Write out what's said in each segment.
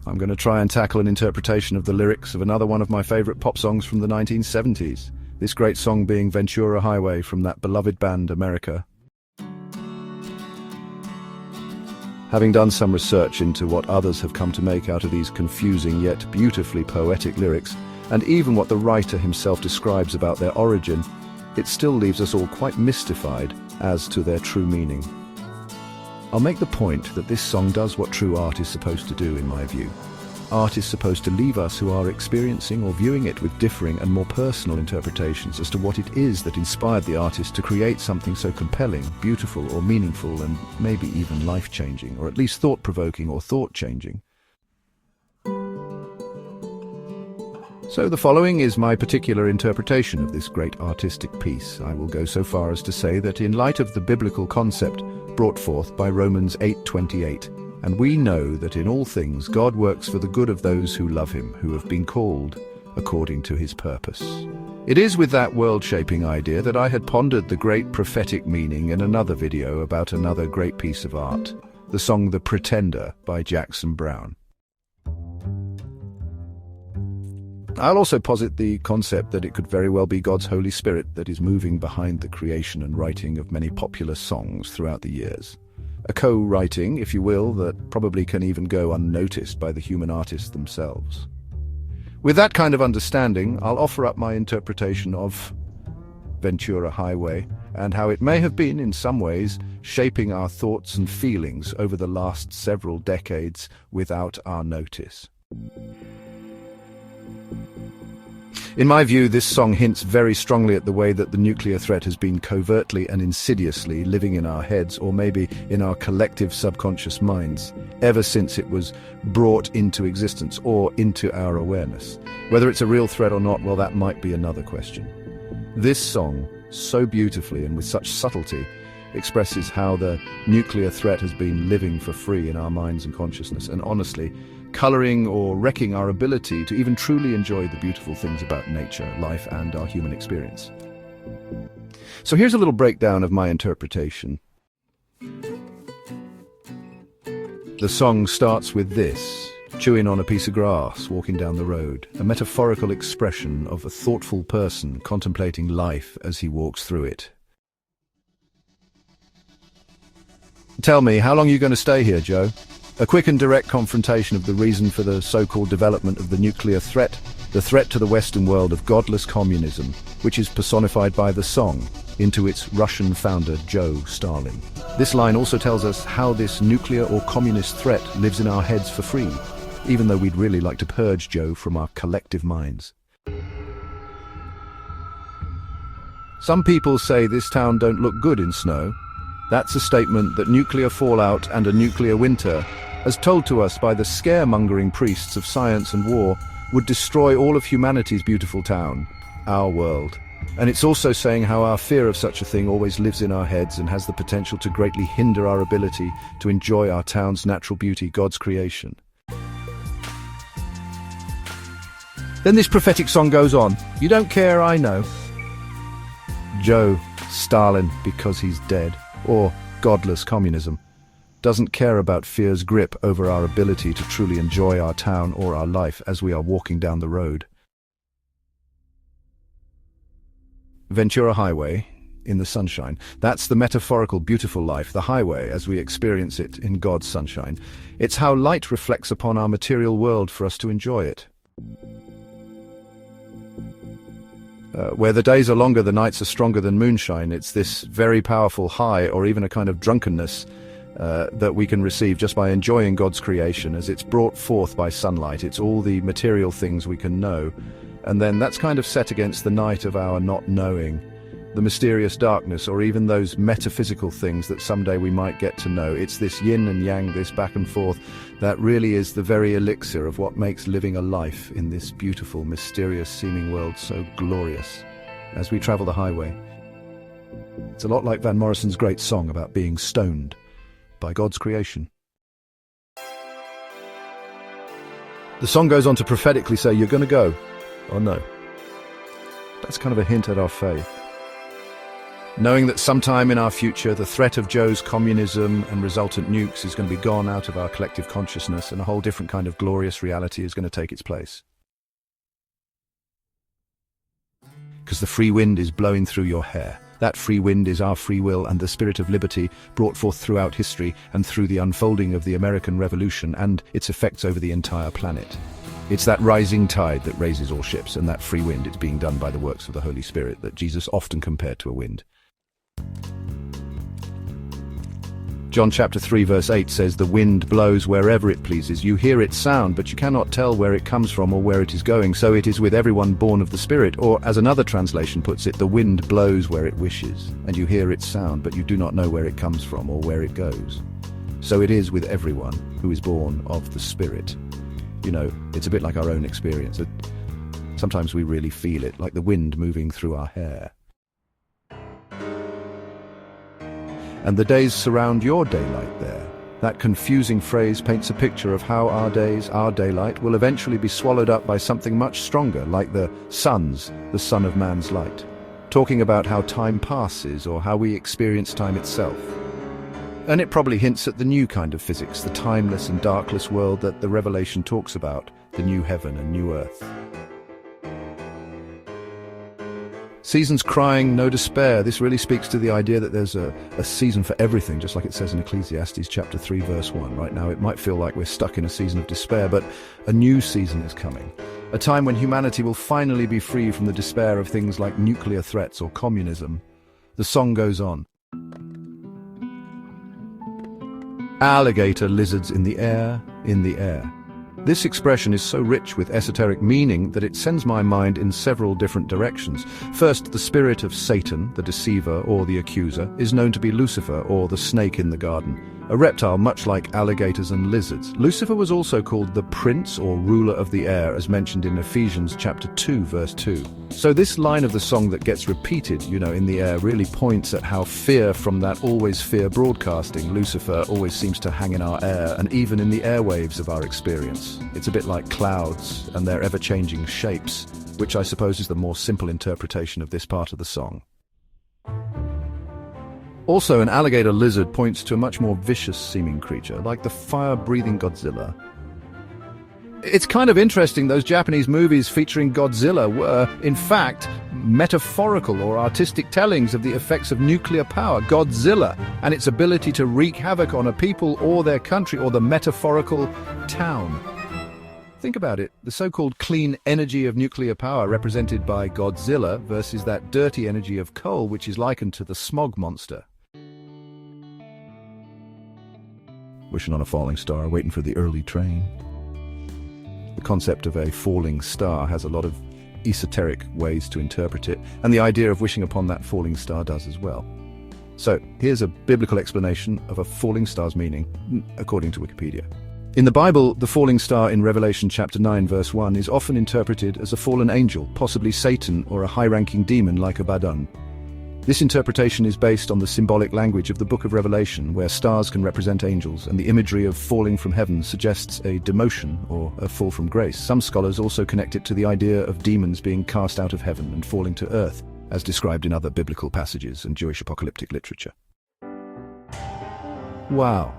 I'm going to try and tackle an interpretation of the lyrics of another one of my favorite pop songs from the 1970s, this great song being Ventura Highway from that beloved band America. Having done some research into what others have come to make out of these confusing yet beautifully poetic lyrics, and even what the writer himself describes about their origin, it still leaves us all quite mystified as to their true meaning. I'll make the point that this song does what true art is supposed to do, in my view. Art is supposed to leave us who are experiencing or viewing it with differing and more personal interpretations as to what it is that inspired the artist to create something so compelling, beautiful or meaningful, and maybe even life-changing, or at least thought-provoking or thought-changing. So the following is my particular interpretation of this great artistic piece. I will go so far as to say that in light of the biblical concept brought forth by Romans 8:28, and we know that in all things God works for the good of those who love him, who have been called according to his purpose. It is with that world-shaping idea that I had pondered the great prophetic meaning in another video about another great piece of art, the song The Pretender by Jackson Browne. I'll also posit the concept that it could very well be God's Holy Spirit that is moving behind the creation and writing of many popular songs throughout the years. A co-writing, if you will, that probably can even go unnoticed by the human artists themselves. With that kind of understanding, I'll offer up my interpretation of Ventura Highway and how it may have been, in some ways, shaping our thoughts and feelings over the last several decades without our notice. In my view, this song hints very strongly at the way that the nuclear threat has been covertly and insidiously living in our heads, or maybe in our collective subconscious minds, ever since it was brought into existence or into our awareness. Whether it's a real threat or not, well, that might be another question. This song, so beautifully and with such subtlety, expresses how the nuclear threat has been living for free in our minds and consciousness, and honestly, coloring or wrecking our ability to even truly enjoy the beautiful things about nature, life, and our human experience. So here's a little breakdown of my interpretation. The song starts with this: chewing on a piece of grass, walking down the road, a metaphorical expression of a thoughtful person contemplating life as he walks through it. Tell me, how long are you going to stay here, Joe? A quick and direct confrontation of the reason for the so-called development of the nuclear threat, the threat to the Western world of godless communism, which is personified by the song, into its Russian founder, Joseph Stalin. This line also tells us how this nuclear or communist threat lives in our heads for free, even though we'd really like to purge Joe from our collective minds. Some people say this town don't look good in snow. That's a statement that nuclear fallout and a nuclear winter, as told to us by the scaremongering priests of science and war, would destroy all of humanity's beautiful town, our world. And it's also saying how our fear of such a thing always lives in our heads and has the potential to greatly hinder our ability to enjoy our town's natural beauty, God's creation. Then this prophetic song goes on. You don't care, I know. Joe Stalin, because he's dead, or godless communism, doesn't care about fear's grip over our ability to truly enjoy our town or our life as we are walking down the road. Ventura Highway, in the sunshine, that's the metaphorical beautiful life, the highway as we experience it in God's sunshine. It's how light reflects upon our material world for us to enjoy it. Where the days are longer, the nights are stronger than moonshine. It's this very powerful high, or even a kind of drunkenness, that we can receive just by enjoying God's creation as it's brought forth by sunlight. It's all the material things we can know. And then that's kind of set against the night of our not knowing, the mysterious darkness, or even those metaphysical things that someday we might get to know. It's this yin and yang, this back and forth, that really is the very elixir of what makes living a life in this beautiful, mysterious seeming world so glorious as we travel the highway. It's a lot like Van Morrison's great song about being stoned by God's creation. The song goes on to prophetically say, you're going to go, or no. That's kind of a hint at our faith. Knowing that sometime in our future, the threat of Joe's communism and resultant nukes is going to be gone out of our collective consciousness and a whole different kind of glorious reality is going to take its place. Because the free wind is blowing through your hair. That free wind is our free will and the spirit of liberty brought forth throughout history and through the unfolding of the American Revolution and its effects over the entire planet. It's that rising tide that raises all ships, and that free wind, it's being done by the works of the Holy Spirit that Jesus often compared to a wind. John chapter 3 verse 8 says, "The wind blows wherever it pleases. You hear its sound, but you cannot tell where it comes from or where it is going. So it is with everyone born of the Spirit." Or, as another translation puts it, "The wind blows where it wishes, and you hear its sound, but you do not know where it comes from or where it goes." So it is with everyone who is born of the Spirit. You know, it's a bit like our own experience. Sometimes we really feel it, like the wind moving through our hair. And the days surround your daylight there. That confusing phrase paints a picture of how our days, our daylight, will eventually be swallowed up by something much stronger, like the sun's, the Son of Man's light. Talking about how time passes or how we experience time itself. And it probably hints at the new kind of physics, the timeless and darkless world that the Revelation talks about, the new heaven and new earth. Seasons crying, no despair. This really speaks to the idea that there's a season for everything, just like it says in Ecclesiastes chapter 3 verse 1. Right now it might feel like we're stuck in a season of despair, but a new season is coming. A time when humanity will finally be free from the despair of things like nuclear threats or communism. The song goes on. Alligator lizards in the air, in the air. This expression is so rich with esoteric meaning that it sends my mind in several different directions. First, the spirit of Satan, the deceiver or the accuser, is known to be Lucifer, or the snake in the garden, a reptile much like alligators and lizards. Lucifer was also called the prince or ruler of the air, as mentioned in Ephesians chapter 2 verse 2. So this line of the song that gets repeated, in the air, really points at how fear from that always fear broadcasting, Lucifer, always seems to hang in our air and even in the airwaves of our experience. It's a bit like clouds and their ever-changing shapes, which I suppose is the more simple interpretation of this part of the song. Also, an alligator lizard points to a much more vicious-seeming creature, like the fire-breathing Godzilla. It's kind of interesting those Japanese movies featuring Godzilla were, in fact, metaphorical or artistic tellings of the effects of nuclear power. Godzilla and its ability to wreak havoc on a people or their country or the metaphorical town. Think about it, the so-called clean energy of nuclear power represented by Godzilla versus that dirty energy of coal, which is likened to the smog monster. Wishing on a falling star, waiting for the early train. The concept of a falling star has a lot of esoteric ways to interpret it, and the idea of wishing upon that falling star does as well. So, here's a biblical explanation of a falling star's meaning, according to Wikipedia. In the Bible, the falling star in Revelation chapter 9 verse 1 is often interpreted as a fallen angel, possibly Satan or a high-ranking demon like Abaddon. This interpretation is based on the symbolic language of the book of Revelation, where stars can represent angels, and the imagery of falling from heaven suggests a demotion or a fall from grace. Some scholars also connect it to the idea of demons being cast out of heaven and falling to earth, as described in other biblical passages and Jewish apocalyptic literature. Wow.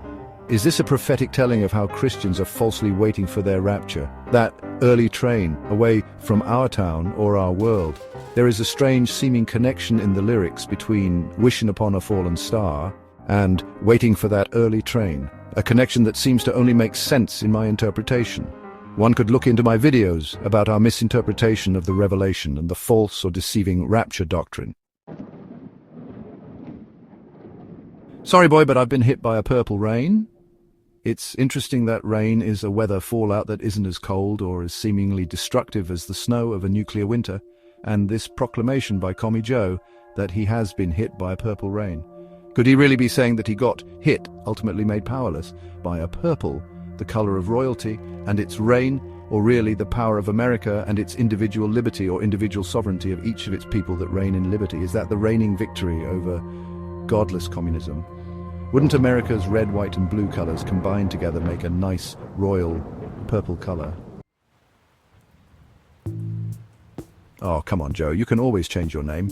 Is this a prophetic telling of how Christians are falsely waiting for their rapture? That early train away from our town or our world? There is a strange seeming connection in the lyrics between wishing upon a fallen star and waiting for that early train. A connection that seems to only make sense in my interpretation. One could look into my videos about our misinterpretation of the Revelation and the false or deceiving rapture doctrine. Sorry boy, but I've been hit by a purple rain. It's interesting that rain is a weather fallout that isn't as cold or as seemingly destructive as the snow of a nuclear winter, and this proclamation by Commie Joe that he has been hit by a purple rain. Could he really be saying that he got hit, ultimately made powerless, by a purple, the color of royalty, and its rain, or really the power of America and its individual liberty or individual sovereignty of each of its people that reign in liberty? Is that the reigning victory over godless communism? Wouldn't America's red, white and blue colors combined together make a nice, royal, purple color? Oh, come on, Joe, you can always change your name.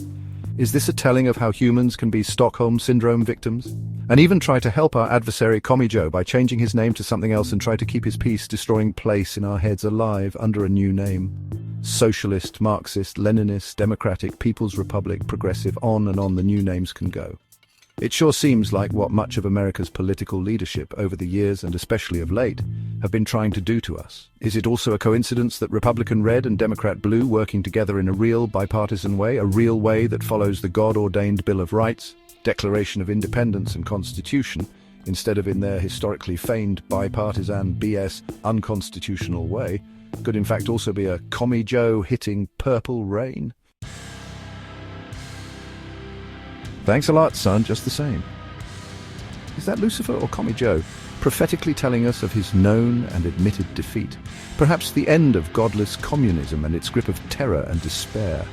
Is this a telling of how humans can be Stockholm Syndrome victims? And even try to help our adversary Commie Joe by changing his name to something else and try to keep his peace-destroying place in our heads alive under a new name? Socialist, Marxist, Leninist, Democratic, People's Republic, Progressive, on and on the new names can go. It sure seems like what much of America's political leadership over the years, and especially of late, have been trying to do to us. Is it also a coincidence that Republican Red and Democrat Blue working together in a real bipartisan way, a real way that follows the God-ordained Bill of Rights, Declaration of Independence and Constitution, instead of in their historically feigned bipartisan BS unconstitutional way, could in fact also be a Commie Joe hitting purple rain? Thanks a lot, son, just the same. Is that Lucifer or Commie Joe, prophetically telling us of his known and admitted defeat? Perhaps the end of godless communism and its grip of terror and despair.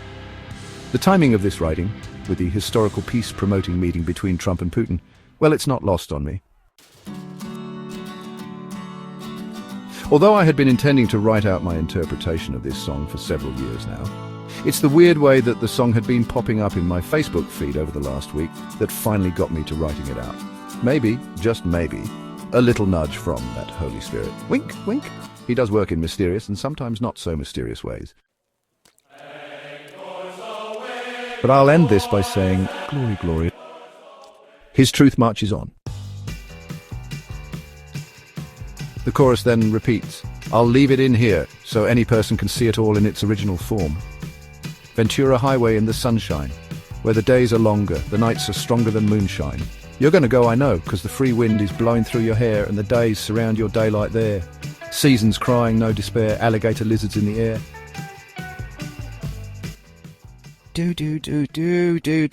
The timing of this writing, with the historical peace-promoting meeting between Trump and Putin, well, it's not lost on me. Although I had been intending to write out my interpretation of this song for several years now, it's the weird way that the song had been popping up in my Facebook feed over the last week that finally got me to writing it out. Maybe, just maybe, a little nudge from that Holy Spirit. Wink, wink. He does work in mysterious and sometimes not so mysterious ways. But I'll end this by saying, glory, glory. His truth marches on. The chorus then repeats, I'll leave it in here so any person can see it all in its original form. Ventura Highway in the sunshine, where the days are longer, the nights are stronger than moonshine. You're gonna go, I know, because the free wind is blowing through your hair and the days surround your daylight there. Seasons crying, no despair, alligator lizards in the air. Do, do, do, do, do.